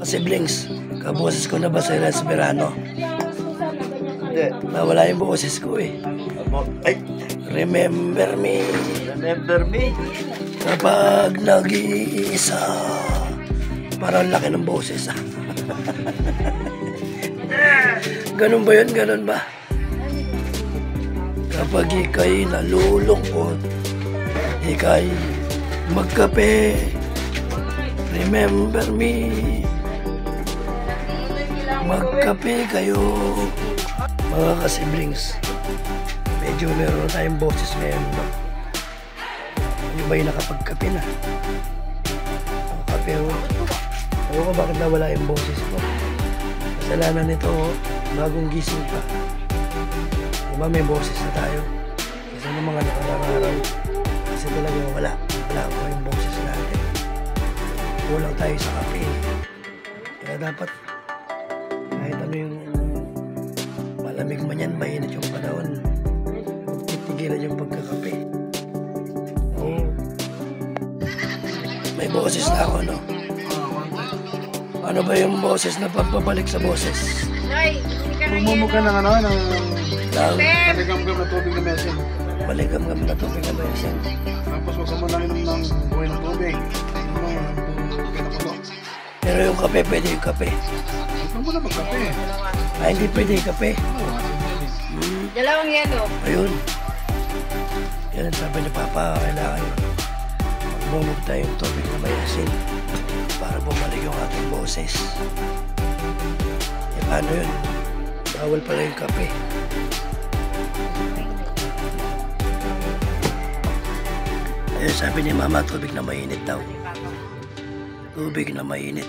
Siblings, kaboses ko na ba sa Verano? Hindi. Nawala yung boses ko eh. Ay, Remember me remember me? kapag nag-iisa. Parang laki ng boses ah. Ganun ba yun? Ganun ba? Kapag ika'y nalulungkot, ika'y magkape. Remember me. Magkape kayo. Mga ka-siblings, medyo meron tayong boses ngayon, no? Yung ba yung nakapagkape na? Kape, oh. Ewan ko bakit nawala yung boses ko. Kasalanan nito, oh. Bagong gising pa. Diba may boses na tayo? Kasi ng mga nakarang araw, kasi talaga wala ko yung boses natin. Kulang tayo sa kape. Kaya dapat, kahit ano yung malamig man yan, mainit yung panahon, titigilan yung pagkakape. Oo. May boses na ako, no? Ano ba yung boses na pagpabalik sa boses? Ay, hindi ka na Pumumo ka ng ano, ng Lang, maligam-gam na tubig na mesin. maligam-gam na tubig na ba yan? Tapos huwag ka mo lang inom ng buhay ng tubig. Pinakulo. Pero yung kape, pwede yung kape. Huwag mo na magkape. Ay, hindi pwede yung kape. Dalawang yelo. Ayun. Yan ang sabi ni Papa, kailangan magmumog tayong tubig na may asin para bumalik yung ating boses. E paano yun? Bawal pala yung kape. Ayun, sabi ni Mama, tubig na mainit daw. Tubig na mainit.